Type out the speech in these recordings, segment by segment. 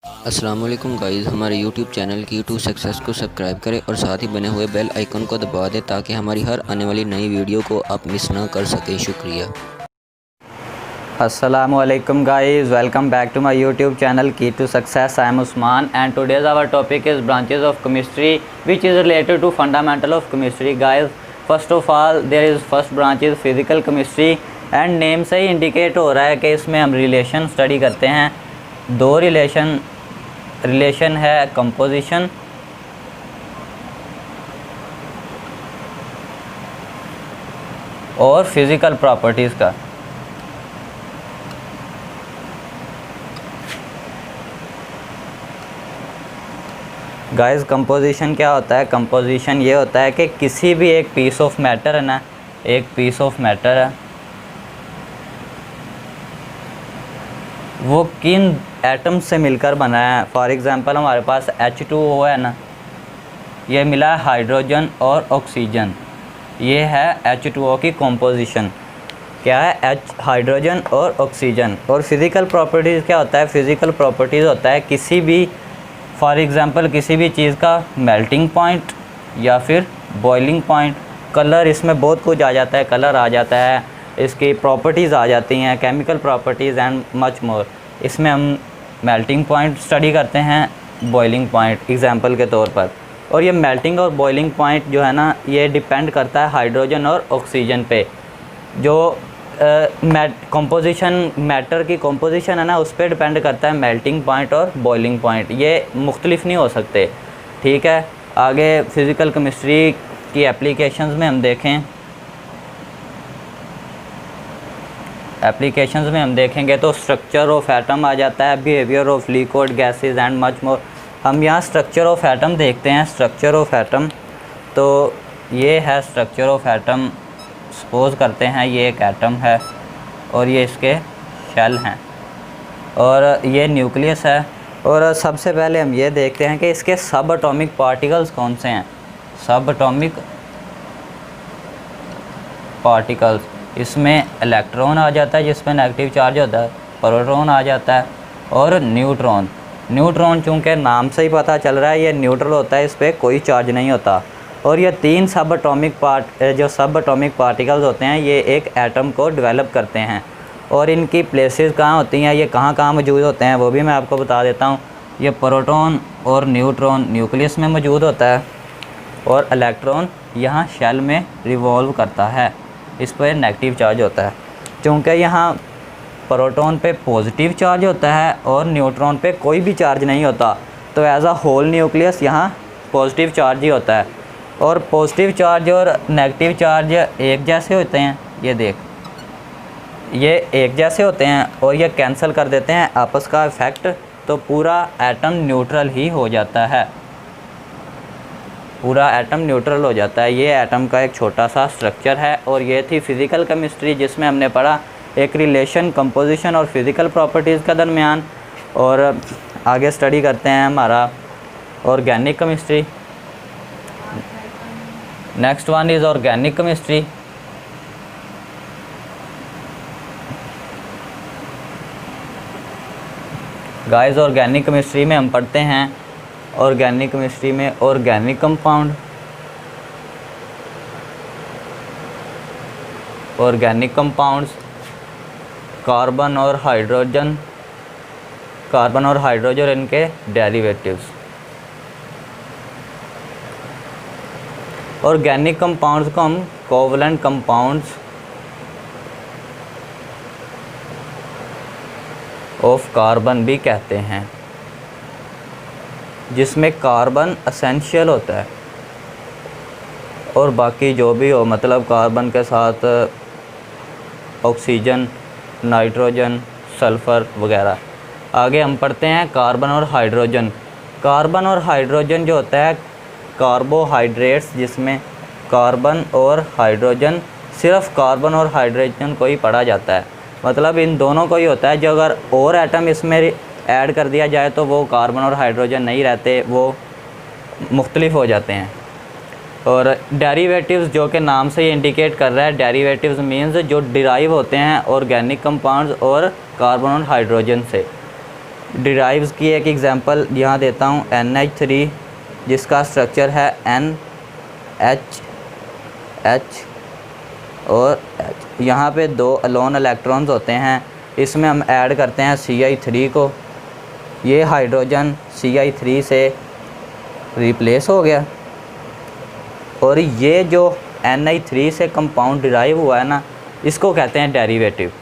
अस्सलाम वालेकुम गाइज़, हमारे YouTube चैनल की टू सक्सेस को सब्सक्राइब करें और साथ ही बने हुए बेल आइकन को दबा दें ताकि हमारी हर आने वाली नई वीडियो को आप मिस ना कर सकें। शुक्रिया। Assalamu alaikum guys, welcome back to my YouTube channel Key to Success. I am Usman and today's our topic is branches of chemistry which is related to fundamental of chemistry. Guys, first of all there is first branch is physical chemistry and name से ही indicate हो रहा है कि इसमें हम relation study करते हैं। दो relation है composition और physical properties का। गाइस कंपोजिशन क्या होता है? कंपोजिशन ये होता है कि किसी भी एक पीस ऑफ मैटर है ना, एक पीस ऑफ मैटर है, वो किन एटम्स से मिलकर बना है। फॉर एग्जांपल हमारे पास H2O है ना, ये मिला है हाइड्रोजन और ऑक्सीजन, ये है H2O की कंपोजिशन। क्या है? हाइड्रोजन और ऑक्सीजन। और फिज़िकल प्रॉपर्टीज़ क्या होता है? फिज़िकल प्रॉपर्टीज़ होता है किसी भी फॉर एग्ज़ाम्पल किसी भी चीज़ का मेल्टिंग पॉइंट या फिर बॉइलिंग पॉइंट। कलर इसमें बहुत कुछ आ जाता है, कलर आ जाता है, इसकी प्रॉपर्टीज़ आ जाती हैं, chemical properties and much more. इसमें हम मेल्टिंग पॉइंट स्टडी करते हैं, बॉइलिंग पॉइंट एग्ज़ाम्पल के तौर पर। और ये मेल्टिंग और बॉइलिंग पॉइंट जो है ना, ये डिपेंड करता है हाइड्रोजन और ऑक्सीजन पे। जो कंपोजिशन मैटर की कंपोजिशन है ना, उस पर डिपेंड करता है मेल्टिंग पॉइंट और बॉइलिंग पॉइंट, ये मुख्तलिफ नहीं हो सकते। ठीक है, आगे फिज़िकल केमिस्ट्री की एप्लीकेशंस में हम देखें, एप्लीकेशंस में हम देखेंगे तो स्ट्रक्चर ऑफ एटम आ जाता है, behaviour of liquid gases and much more. हम यहाँ स्ट्रक्चर ऑफ एटम देखते हैं। स्ट्रक्चर ऑफ एटम, तो ये है स्ट्रक्चर ऑफ एटम। सपोज़ करते हैं ये एक एटम है और ये इसके शेल हैं और ये न्यूक्लियस है। और सबसे पहले हम ये देखते हैं कि इसके सब एटॉमिक पार्टिकल्स कौन से हैं। सब एटॉमिक पार्टिकल्स, इसमें इलेक्ट्रॉन आ जाता है जिसमें नेगेटिव चार्ज होता है, प्रोटॉन आ जाता है और न्यूट्रॉन। न्यूट्रॉन चूँकि नाम से ही पता चल रहा है ये न्यूट्रल होता है, इस पर कोई चार्ज नहीं होता। और ये तीन सब एटॉमिक पार्टिकल्स होते हैं, ये एक एटम को डेवलप करते हैं। और इनकी प्लेसेस कहाँ होती हैं, ये कहाँ कहाँ मौजूद होते हैं, वो भी मैं आपको बता देता हूँ। ये प्रोटॉन और न्यूट्रॉन न्यूक्लियस में मौजूद होता है और इलेक्ट्रॉन यहाँ शेल में रिवॉल्व करता है, इस पर नेगेटिव चार्ज होता है। चूँकि यहाँ प्रोटॉन पे पॉजिटिव चार्ज होता है और न्यूट्रॉन पे कोई भी चार्ज नहीं होता, तो एज अ होल न्यूक्लियस यहाँ पॉजिटिव चार्ज ही होता है। और पॉजिटिव चार्ज और नेगेटिव चार्ज एक जैसे होते हैं, ये देख, ये एक जैसे होते हैं और ये कैंसिल कर देते हैं आपस का इफ़ेक्ट, तो पूरा एटम न्यूट्रल ही हो जाता है, पूरा एटम न्यूट्रल हो जाता है। ये एटम का एक छोटा सा स्ट्रक्चर है। और ये थी फ़िज़िकल केमिस्ट्री जिसमें हमने पढ़ा एक रिलेशन कंपोजिशन और फिज़िकल प्रॉपर्टीज़ का दरमियान। और आगे स्टडी करते हैं हमारा organic chemistry. Next one is organic chemistry. Guys organic chemistry में हम पढ़ते हैं, ऑर्गेनिक केमिस्ट्री में organic compound, organic compounds, carbon और हाइड्रोजन, कार्बन और हाइड्रोजन इनके डेरिवेटिव्स। ऑर्गेनिक कंपाउंड्स को हम कोवलेंट कंपाउंड्स ऑफ कार्बन भी कहते हैं, जिसमें कार्बन एसेंशियल होता है और बाकी जो भी हो, मतलब कार्बन के साथ ऑक्सीजन, नाइट्रोजन, सल्फ़र वगैरह। आगे हम पढ़ते हैं कार्बन और हाइड्रोजन। कार्बन और हाइड्रोजन जो होता है कार्बोहाइड्रेट्स, जिसमें कार्बन और हाइड्रोजन, सिर्फ कार्बन और हाइड्रोजन को ही पढ़ा जाता है, मतलब इन दोनों को ही होता है। जो अगर और एटम इसमें ऐड कर दिया जाए तो वो कार्बन और हाइड्रोजन नहीं रहते, वो मुख्तलिफ हो जाते हैं। और डेरिवेटिव्स जो कि नाम से ही इंडिकेट कर रहा है, डेरिवेटिव्स मींस जो डिराइव होते हैं ऑर्गेनिक कंपाउंड्स और कार्बन और हाइड्रोजन से। डिराइव्स की एक एग्जांपल यहाँ देता हूँ, NH3 जिसका स्ट्रक्चर है NH और H। यहाँ पे 2 अलोन इलेक्ट्रॉन्स होते हैं, इसमें हम ऐड करते हैं Ci3 को, ये हाइड्रोजन Ci3 से रिप्लेस हो गया और ये जो Ni3 से कंपाउंड डिराइव हुआ है ना, इसको कहते हैं डेरिवेटिव।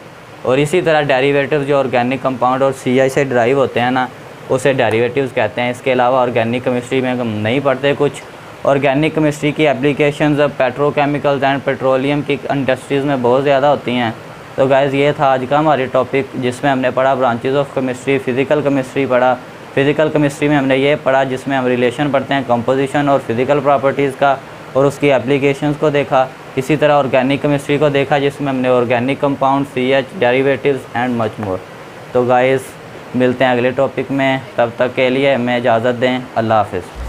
और इसी तरह डेरिवेटिव जो ऑर्गेनिक कंपाउंड और Ci से डिराइव होते हैं ना, उसे डेरिवेटिव्स कहते हैं। इसके अलावा ऑर्गेनिक केमिस्ट्री में हम नहीं पढ़ते कुछ। ऑर्गेनिक केमिस्ट्री की एप्लीकेशंस पेट्रोकेमिकल्स एंड पेट्रोलियम की इंडस्ट्रीज़ में बहुत ज़्यादा होती हैं। तो गाइज़ ये था आज का हमारी टॉपिक, जिसमें हमने पढ़ा branches of chemistry, physical chemistry पढ़ा। फ़िज़िकल केमिस्ट्री में हमने ये पढ़ा जिसमें हम रिलेशन पढ़ते हैं कंपोजिशन और फिज़िकल प्रॉपर्टीज़ का और उसकी एप्लीकेशंस को देखा। इसी तरह ऑर्गेनिक केमिस्ट्री को देखा जिसमें हमने organic compound, CH, derivatives and much more. तो गाइज़ मिलते हैं अगले टॉपिक में, तब तक के लिए हमें इजाज़त दें। अल्लाह हाफ़िज़।